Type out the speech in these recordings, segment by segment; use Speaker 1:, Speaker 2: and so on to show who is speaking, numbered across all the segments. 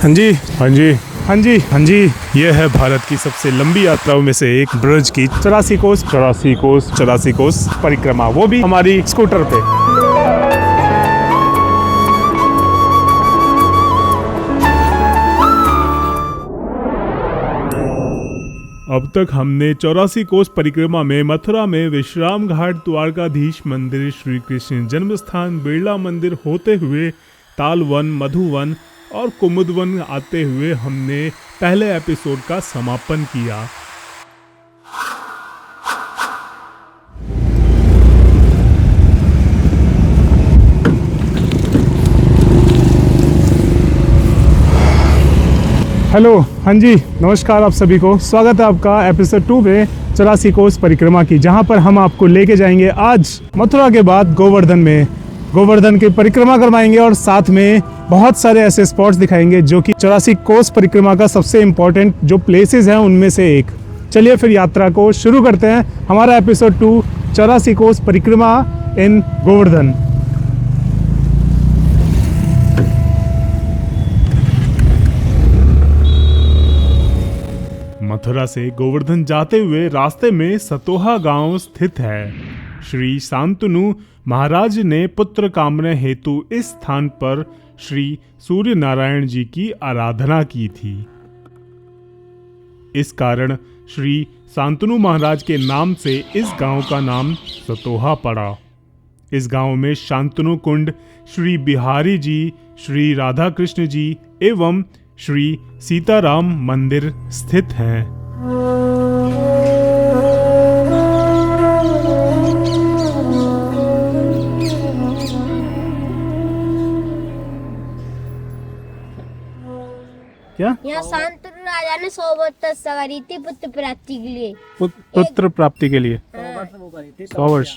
Speaker 1: हाँ जी, हाँ जी, हाँ जी, हाँ जी। ये है भारत की सबसे लंबी यात्राओं में से एक, ब्रज की 84 कोस परिक्रमा, वो भी हमारी स्कूटर पे। अब तक हमने 84 कोस परिक्रमा में मथुरा में विश्राम घाट, द्वारकाधीश मंदिर, श्री कृष्ण जन्म स्थान, बिरला मंदिर होते हुए तालवन, मधुवन और कुमुदवन आते हुए हमने पहले एपिसोड का समापन किया। हेलो, हाँ जी, नमस्कार आप सभी को। स्वागत है आपका एपिसोड 2 में 84 कोस परिक्रमा की, जहां पर हम आपको लेके जाएंगे आज मथुरा के बाद गोवर्धन में। गोवर्धन की परिक्रमा करवाएंगे और साथ में बहुत सारे ऐसे स्पॉट्स दिखाएंगे जो कि 84 कोस परिक्रमा का सबसे इम्पोर्टेंट जो प्लेसेस हैं उनमें से एक। चलिए फिर यात्रा को शुरू करते हैं। हमारा एपिसोड 2 84 कोस परिक्रमा इन गोवर्धन। मथुरा से गोवर्धन जाते हुए रास्ते में सतोहा गांव स्थित है। श्री शांतनु महाराज ने पुत्र कामना हेतु इस स्थान पर श्री सूर्य नारायण जी की आराधना की थी। इस कारण श्री शांतनु महाराज के नाम से इस गांव का नाम सतोहा पड़ा। इस गांव में शांतनु कुंड, श्री बिहारी जी, श्री राधा कृष्ण जी एवं श्री सीताराम मंदिर स्थित हैं। क्या
Speaker 2: यहाँ शांतनु राजा ने 100 वर्ष करी थी पुत्र प्राप्ति के लिए।
Speaker 1: पुत्र प्राप्ति के लिए 100 वर्ष।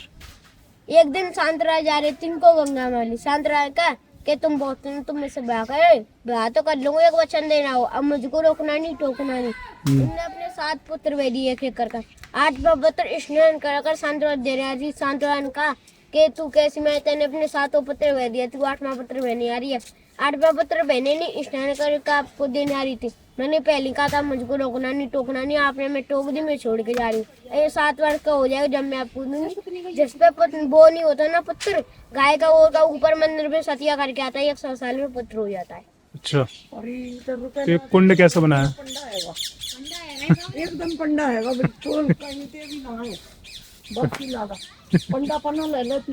Speaker 2: एक दिन शांत राजा जा रहे थे, इनको गंगा माली। शांत राजा का कि तुम बहुत तुम में से ब्याह करे, ब्याह तो कर लूंगा, एक वचन देना हो, अब मुझको रोकना नहीं, टोकना नहीं। तुमने अपने 7 पुत्र वह दिए, एक कर 8 पुत्र स्नान कर शांत राजा दे रहा जी। शांत राजा ने कहा कि तू कैसी, मैं तेने अपने 7 पुत्र वह दिया, तू 8वां पुत्र बहने आ रही है। 8वां पुत्र बहने नहीं स्नान कर आपको देने आ रही थी। मैंने पहले कहा था मुझको रोकना नहीं, टोकना नहीं, आपने मैं टोक दी, मैं छोड़ के जा रही हूँ। ये 7 वर्ष का हो जाएगा जब मैं आपको दूंगी। जिस पे वो नहीं होता ना पुत्र, गाय का वो का ऊपर मंदिर में सतिया करके आता है, 100 साल में पुत्र हो जाता है।
Speaker 1: अच्छा, ये कुंड कैसे बना है?
Speaker 3: एकदम पंडा है बिल्कुल, कहीं भी ना है, बहुत ही ज्यादा पंडा पन्ना ले लो तू।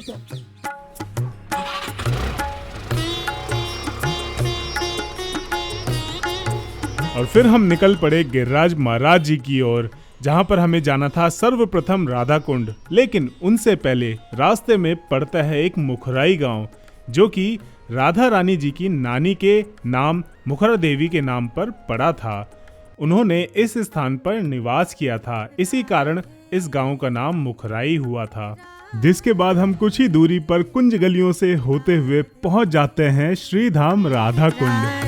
Speaker 1: और फिर हम निकल पड़े गिरिराज महाराज जी की ओर, जहां पर हमें जाना था सर्वप्रथम राधा कुंड। लेकिन उनसे पहले रास्ते में पड़ता है एक मुखराई गांव, जो कि राधा रानी जी की नानी के नाम मुखरा देवी के नाम पर पड़ा था। उन्होंने इस स्थान पर निवास किया था, इसी कारण इस गांव का नाम मुखराई हुआ था। जिसके बाद हम कुछ ही दूरी पर कुंज गलियों से होते हुए पहुंच जाते हैं श्रीधाम राधा कुंड।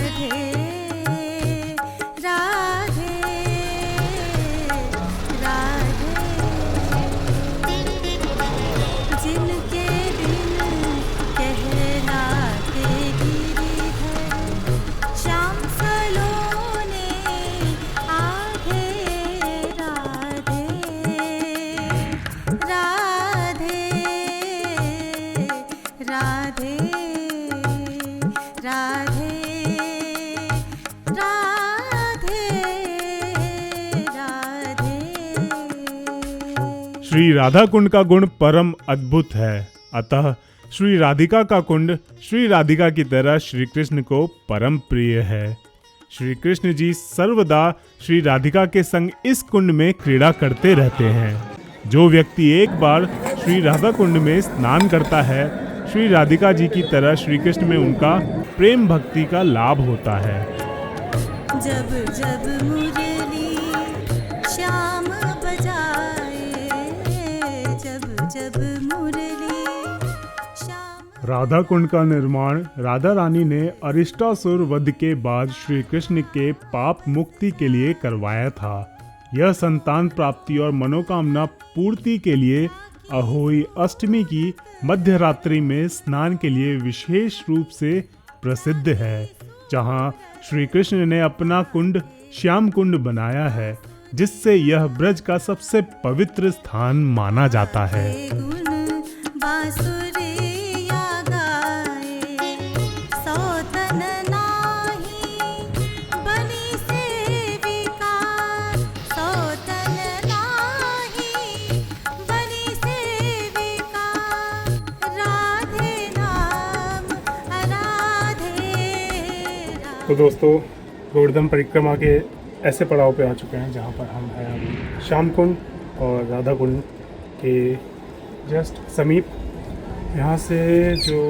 Speaker 1: श्री राधा कुंड का गुण परम अद्भुत है, अतः श्री राधिका का कुंड श्री राधिका की तरह श्री कृष्ण को परम प्रिय है। श्री कृष्ण जी सर्वदा श्री राधिका के संग इस कुंड में क्रीड़ा करते रहते हैं। जो व्यक्ति एक बार श्री राधा कुंड में स्नान करता है, श्री राधिका जी की तरह श्री कृष्ण में उनका प्रेम भक्ति का लाभ होता है।
Speaker 4: जब जब मुरली श्याम बजाए, जब मुरली श्याम।
Speaker 1: राधा कुंड का निर्माण राधा रानी ने अरिष्टासुर वध के बाद श्री कृष्ण के पाप मुक्ति के लिए करवाया था। यह संतान प्राप्ति और मनोकामना पूर्ति के लिए अहोई अष्टमी की मध्य रात्रि में स्नान के लिए विशेष रूप से प्रसिद्ध है, जहां श्री कृष्ण ने अपना कुंड श्याम कुंड बनाया है, जिससे यह ब्रज का सबसे पवित्र स्थान माना जाता है।
Speaker 4: गुण बांसुरिया गाए, सौतन नाही बनी सेविका, सौतन नाही बनी सेविका, राधे नाम राधे
Speaker 5: तो दोस्तों, गोवर्धन परिक्रमा के ऐसे पड़ाव पे आ चुके हैं जहाँ पर हम हैं अभी श्याम कुंड और राधा कुंड के जस्ट समीप। यहाँ से जो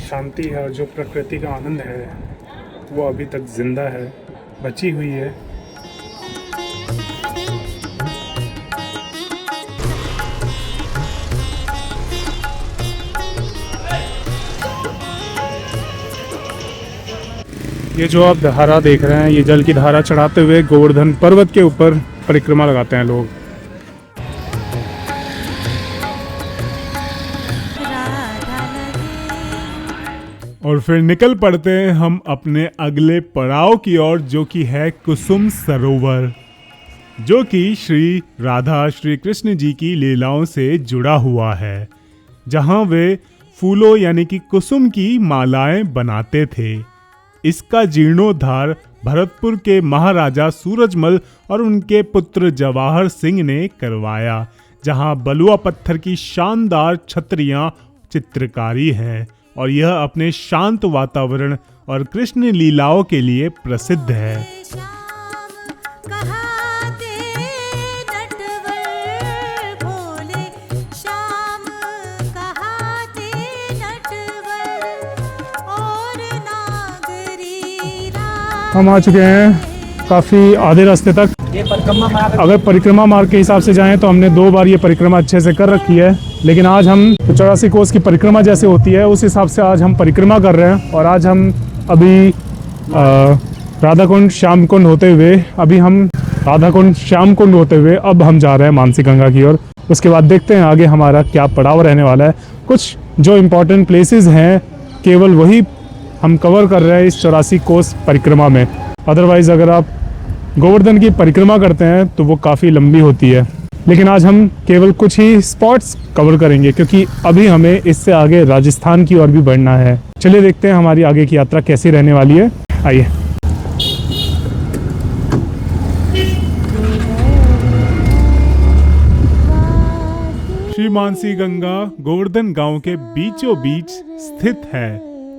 Speaker 5: शांति है और जो प्रकृति का आनंद है वो अभी तक ज़िंदा है, बची हुई है। ये जो आप धारा देख रहे हैं, ये जल की धारा चढ़ाते हुए गोवर्धन पर्वत के ऊपर परिक्रमा लगाते हैं लोग।
Speaker 4: राधा लगे।
Speaker 1: और फिर निकल पड़ते हैं हम अपने अगले पड़ाव की ओर, जो कि है कुसुम सरोवर, जो कि श्री राधा श्री कृष्ण जी की लीलाओं से जुड़ा हुआ है, जहां वे फूलों यानी कि कुसुम की मालाएं बनाते थे। इसका जीर्णोद्धार भरतपुर के महाराजा सूरजमल और उनके पुत्र जवाहर सिंह ने करवाया, जहां बलुआ पत्थर की शानदार छतरियां चित्रकारी हैं और यह अपने शांत वातावरण और कृष्ण लीलाओं के लिए प्रसिद्ध है।
Speaker 4: श्याम कहाते नटवर भोले, श्याम कहाते नटवर, और नागरी राधे।
Speaker 5: हम आ चुके हैं काफ़ी आधे रास्ते तक। अगर परिक्रमा मार्ग के हिसाब से जाएं तो हमने 2 बार ये परिक्रमा अच्छे से कर रखी है, लेकिन आज हम 84 कोस की परिक्रमा जैसे होती है उस हिसाब से आज हम परिक्रमा कर रहे हैं। और आज हम अभी राधा कुंड श्याम कुंड होते हुए अब हम जा रहे हैं मानसी गंगा की ओर। उसके बाद देखते हैं आगे हमारा क्या पड़ाव रहने वाला है। कुछ जो इम्पोर्टेंट प्लेसेस हैं केवल वही हम कवर कर रहे हैं इस 84 कोस परिक्रमा में। अदरवाइज़ अगर आप गोवर्धन की परिक्रमा करते हैं तो वो काफ़ी लंबी होती है, लेकिन आज हम केवल कुछ ही स्पॉट्स कवर करेंगे क्योंकि अभी हमें इससे आगे राजस्थान की ओर भी बढ़ना है। चलिए देखते हैं हमारी आगे की यात्रा कैसी रहने वाली है। आइए।
Speaker 1: श्री मानसी गंगा गोवर्धन गांव के बीचों बीच स्थित है।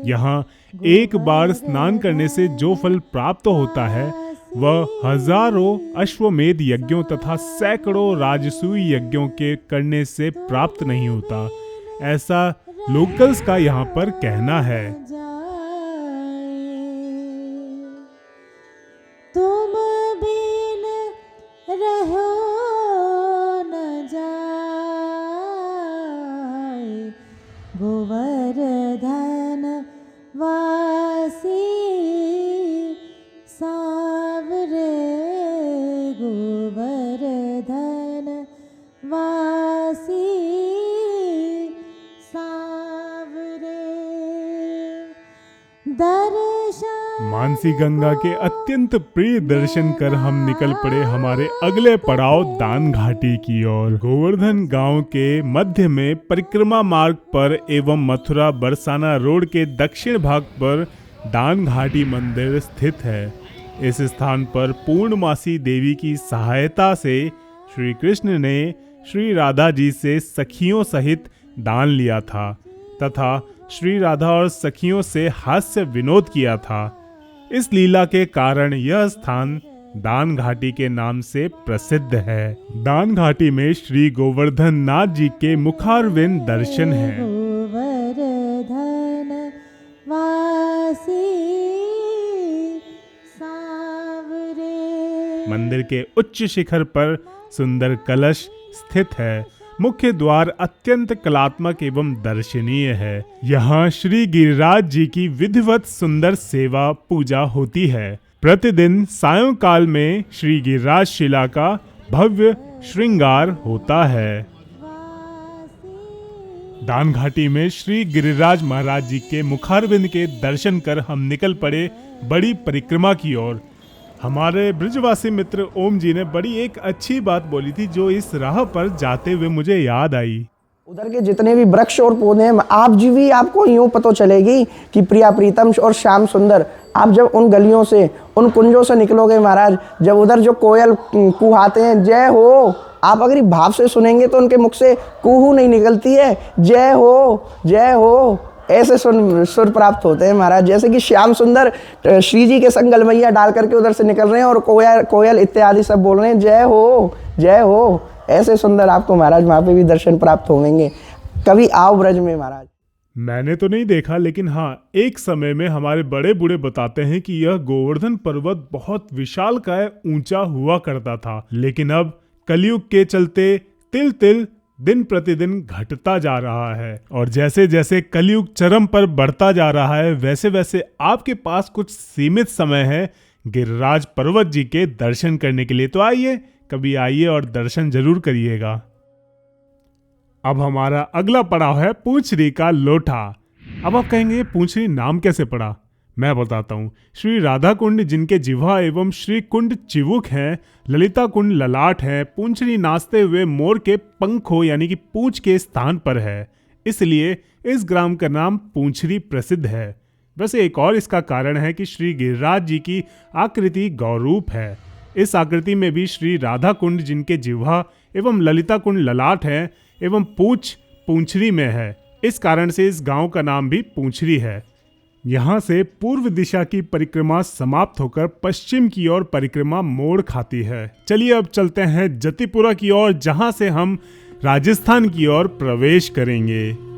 Speaker 1: यहाँ एक बार स्नान करने से जो फल प्राप्त होता है वह हजारों अश्वमेध यज्ञों तथा सैकड़ों राजसूय यज्ञों के करने से प्राप्त नहीं होता, ऐसा लोकल्स का यहाँ पर कहना है।
Speaker 4: तुम बिन रहो न जाए, गोवर्धन वासी सावरे, गोवर्धन वासी सावरे, दर्शन।
Speaker 1: मानसी गंगा के अत्यंत प्रिय दर्शन कर हम निकल पड़े हमारे अगले पड़ाव दान घाटी की ओर। गोवर्धन गांव के मध्य में परिक्रमा मार्ग पर एवं मथुरा बरसाना रोड के दक्षिण भाग पर दान घाटी मंदिर स्थित है। इस स्थान पर पूर्णमासी देवी की सहायता से श्री कृष्ण ने श्री राधा जी से सखियों सहित दान लिया था तथा श्री राधा और सखियों से हास्य विनोद किया था। इस लीला के कारण यह स्थान दान घाटी के नाम से प्रसिद्ध है। दान घाटी में श्री गोवर्धन नाथ जी के मुखारविंद दर्शन हैं।
Speaker 4: गोवर्धन वासी सावरे।
Speaker 1: मंदिर के उच्च शिखर पर सुंदर कलश स्थित है। मुख्य द्वार अत्यंत कलात्मक एवं दर्शनीय है। यहाँ श्री गिरिराज जी की विधिवत सुंदर सेवा पूजा होती है। प्रतिदिन सायंकाल में श्री गिरिराज शिला का भव्य श्रृंगार होता है। दान घाटी में श्री गिरिराज महाराज जी के मुखारविंद के दर्शन कर हम निकल पड़े बड़ी परिक्रमा की ओर। हमारे ब्रजवासी मित्र ओम जी ने बड़ी एक अच्छी बात बोली थी जो इस राह पर जाते हुए मुझे याद आई।
Speaker 6: उधर के जितने भी वृक्ष और पौधे हैं, आप जी भी आपको यूं पता चलेगी कि प्रिया प्रीतम और श्याम सुंदर। आप जब उन गलियों से, उन कुंजों से निकलोगे महाराज, जब उधर जो कोयल कुहाते हैं जय हो, आप अगर भाव से सुनेंगे तो उनके मुख से कुहू नहीं निकलती है, जय हो ऐसे सुर प्राप्त होते हैं महाराज। जैसे कि श्याम सुंदर श्री जी के संग गलमैया डाल करके उधर से निकल रहे हैं और कोयल इत्यादि सब बोल रहे हैं जय हो। ऐसे सुंदर आपको महाराज वहाँ पे भी दर्शन प्राप्त होंगे। कभी आओ ब्रज में महाराज।
Speaker 1: मैंने तो नहीं देखा, लेकिन हाँ, एक समय में हमारे बड़े बूढ़े बताते हैं कि यह गोवर्धन पर्वत बहुत विशालकाय ऊंचा हुआ करता था, लेकिन अब कलयुग के चलते तिल तिल दिन प्रतिदिन घटता जा रहा है। और जैसे जैसे कलयुग चरम पर बढ़ता जा रहा है, वैसे वैसे आपके पास कुछ सीमित समय है गिरिराज पर्वत जी के दर्शन करने के लिए। तो आइए, कभी आइए और दर्शन जरूर करिएगा। अब हमारा अगला पड़ाव है पूंछरी का लोटा। अब आप कहेंगे पूंछरी नाम कैसे पड़ा? मैं बताता हूँ। श्री राधा कुंड जिनके जिह्वा एवं श्री कुंड चिवुक हैं, ललिता कुंड ललाट है, पूंछरी नाचते हुए मोर के पंखों यानी कि पूंछ के स्थान पर है, इसलिए इस ग्राम का नाम पूंछरी प्रसिद्ध है। वैसे एक और इसका कारण है कि श्री गिरिराज जी की आकृति गौरूप है। इस आकृति में भी श्री राधा कुंड जिनके जिह्वा एवं ललिता कुंड ललाट है एवं पूंछ पूंछरी में है, इस कारण से इस गांव का नाम भी पूंछरी है। यहाँ से पूर्व दिशा की परिक्रमा समाप्त होकर पश्चिम की ओर परिक्रमा मोड़ खाती है। चलिए अब चलते हैं जतिपुरा की ओर, जहाँ से हम राजस्थान की ओर प्रवेश करेंगे।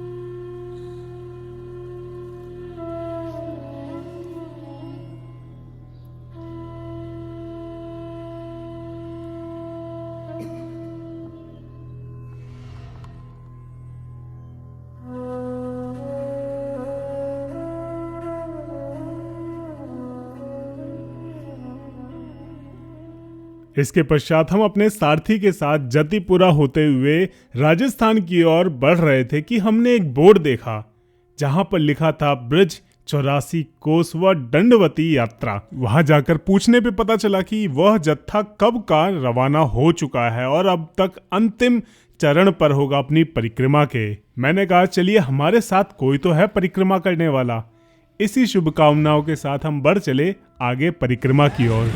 Speaker 1: इसके पश्चात हम अपने सारथी के साथ जतिपुरा होते हुए राजस्थान की ओर बढ़ रहे थे कि हमने एक बोर्ड देखा जहां पर लिखा था ब्रज 84 कोस व दंडवती यात्रा। वहां जाकर पूछने पे पता चला कि वह जत्था कब का रवाना हो चुका है और अब तक अंतिम चरण पर होगा अपनी परिक्रमा के। मैंने कहा चलिए हमारे साथ कोई तो है परिक्रमा करने वाला। इसी शुभकामनाओं के साथ हम बढ़ चले आगे परिक्रमा की ओर।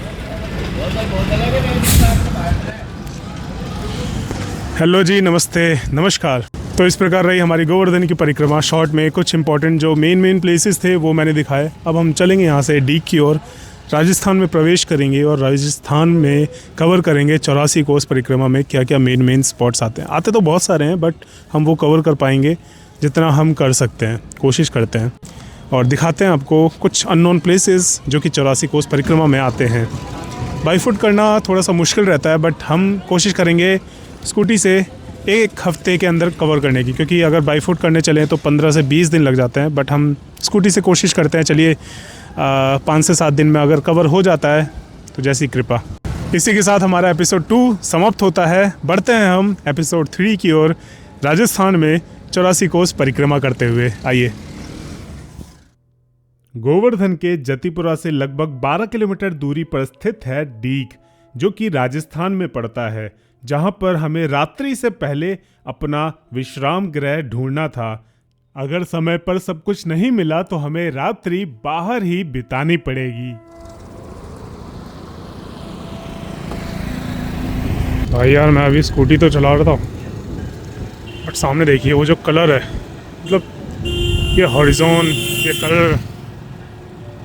Speaker 1: हेलो जी, नमस्ते, नमस्कार। तो इस प्रकार रही हमारी गोवर्धन की परिक्रमा। शॉर्ट में कुछ इंपॉर्टेंट जो मेन प्लेसेस थे वो मैंने दिखाए। अब हम चलेंगे यहाँ से डीग की ओर, राजस्थान में प्रवेश करेंगे और राजस्थान में कवर करेंगे 84 कोस परिक्रमा में क्या क्या मेन स्पॉट्स आते तो बहुत सारे हैं, बट हम वो कवर कर पाएंगे जितना हम कर सकते हैं, कोशिश करते हैं और दिखाते हैं आपको कुछ अननोन प्लेसेस जो कि 84 कोस परिक्रमा में आते हैं। बाई फुट करना थोड़ा सा मुश्किल रहता है, बट हम कोशिश करेंगे स्कूटी से एक हफ्ते के अंदर कवर करने की, क्योंकि अगर बाई फुट करने चलें तो 15 से 20 दिन लग जाते हैं, बट हम स्कूटी से कोशिश करते हैं। चलिए 5 से 7 दिन में अगर कवर हो जाता है तो जैसी कृपा। इसी के साथ हमारा एपिसोड 2 समाप्त होता है। बढ़ते हैं हम एपिसोड 3 की ओर, राजस्थान में 84 कोस परिक्रमा करते हुए। आइए। गोवर्धन के जतिपुरा से लगभग 12 किलोमीटर दूरी पर स्थित है डीग, जो कि राजस्थान में पड़ता है, जहां पर हमें रात्रि से पहले अपना विश्राम गृह ढूंढना था। अगर समय पर सब कुछ नहीं मिला तो हमें रात्रि बाहर ही बितानी पड़ेगी।
Speaker 5: भाई यार, मैं अभी स्कूटी तो चला रहा था, बट सामने देखिए वो जो कलर है, मतलब ये हॉरिजॉन, ये कलर,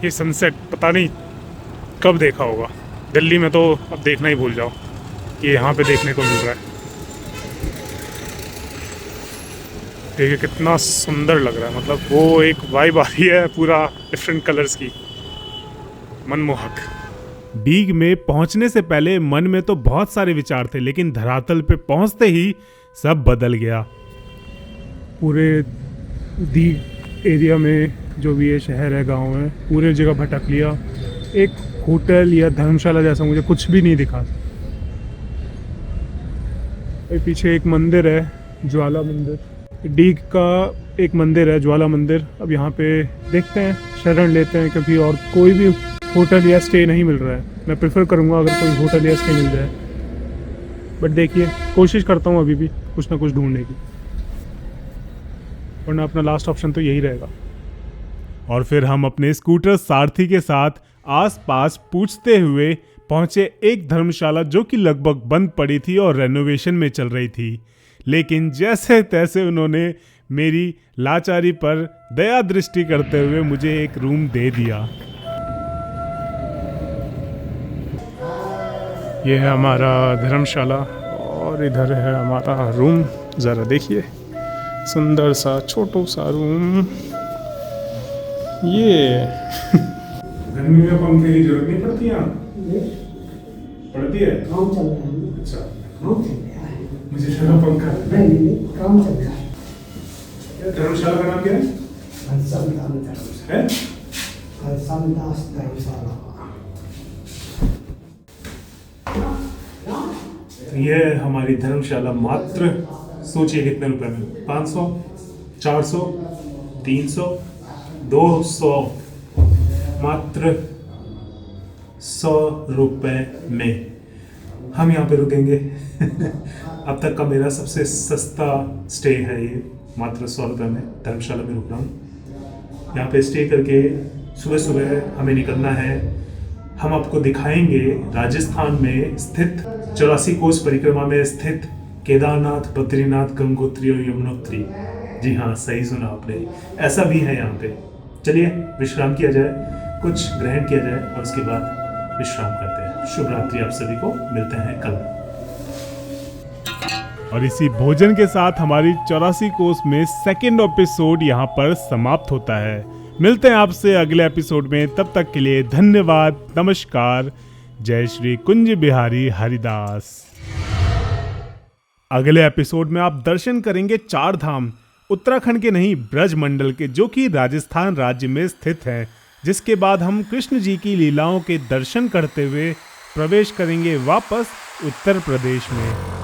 Speaker 5: ये सनसेट, पता नहीं कब देखा होगा। दिल्ली में तो अब देखना ही भूल जाओ, ये यहाँ पे देखने को मिल रहा है। देखिए कितना सुंदर लग रहा है, मतलब वो एक वाइब आ रही है पूरा डिफरेंट कलर्स की, मनमोहक।
Speaker 1: डीग में पहुंचने से पहले मन में तो बहुत सारे विचार थे, लेकिन धरातल पे पहुंचते ही सब बदल गया।
Speaker 5: पूरे डीग एरिया में जो भी ये शहर है, गांव है, पूरे जगह भटक लिया। एक होटल या धर्मशाला जैसा मुझे कुछ भी नहीं दिखा। पीछे एक मंदिर है, ज्वाला मंदिर, डीग का एक मंदिर है, ज्वाला मंदिर। अब यहाँ पे देखते हैं, शरण लेते हैं, क्योंकि और कोई भी होटल या स्टे नहीं मिल रहा है। मैं प्रेफर करूँगा अगर कोई होटल या स्टे मिल जाए, बट देखिए कोशिश करता हूँ अभी भी कुछ ना कुछ ढूंढने की, वरना अपना लास्ट ऑप्शन तो यही रहेगा।
Speaker 1: और फिर हम अपने स्कूटर सारथी के साथ आसपास पूछते हुए पहुंचे एक धर्मशाला जो कि लगभग बंद पड़ी थी और रेनोवेशन में चल रही थी। लेकिन जैसे तैसे उन्होंने मेरी लाचारी पर दया दृष्टि करते हुए मुझे एक रूम दे दिया।
Speaker 5: ये है हमारा धर्मशाला और इधर है हमारा रूम। ज़रा देखिए, सुंदर सा छोटू सा रूम। ये
Speaker 1: गर्मी में पंखे की जरूरत नहीं पड़ती यहाँ? पड़ती है?
Speaker 3: काम चल रहा है।
Speaker 1: अच्छा,
Speaker 3: काम चल रहा है।
Speaker 1: मुझे शरा पंखा
Speaker 3: नहीं, काम चल रहा है।
Speaker 1: धर्मशाला का नाम क्या है? है?
Speaker 3: हरसंदास धर्मशाला।
Speaker 1: तो ये है हमारी धर्मशाला। मात्र सोचिए कितने रुपए में, 500, 400, 300, 200, मात्र 100 रुपए में हम यहाँ पे रुकेंगे। अब तक का मेरा सबसे सस्ता स्टे है ये, मात्र 100 रुपए में धर्मशाला में रुक रहा हूँ। यहाँ पे स्टे करके सुबह सुबह हमें निकलना है। हम आपको दिखाएंगे राजस्थान में स्थित 84 कोस परिक्रमा में स्थित केदारनाथ, बद्रीनाथ, गंगोत्री और यमुनोत्री। जी हाँ, सही सुना आपने, ऐसा भी है यहाँ पे। चलिए विश्राम किया जाए, कुछ ग्रहण किया जाए और उसके बाद विश्राम करते हैं। शुभ रात्रि आप सभी को, मिलते हैं कल। और इसी भोजन के साथ हमारी 84 कोस में सेकंड एपिसोड यहाँ पर समाप्त होता है। मिलते हैं आपसे अगले एपिसोड में, तब तक के लिए धन्यवाद, नमस्कार, जय श्री कुंज बिहारी हरिदास। अगले एपिसोड में आप दर्शन करेंगे 4 धाम, उत्तराखंड के नहीं ब्रज मंडल के, जो कि राजस्थान राज्य में स्थित है। जिसके बाद हम कृष्ण जी की लीलाओं के दर्शन करते हुए प्रवेश करेंगे वापस उत्तर प्रदेश में।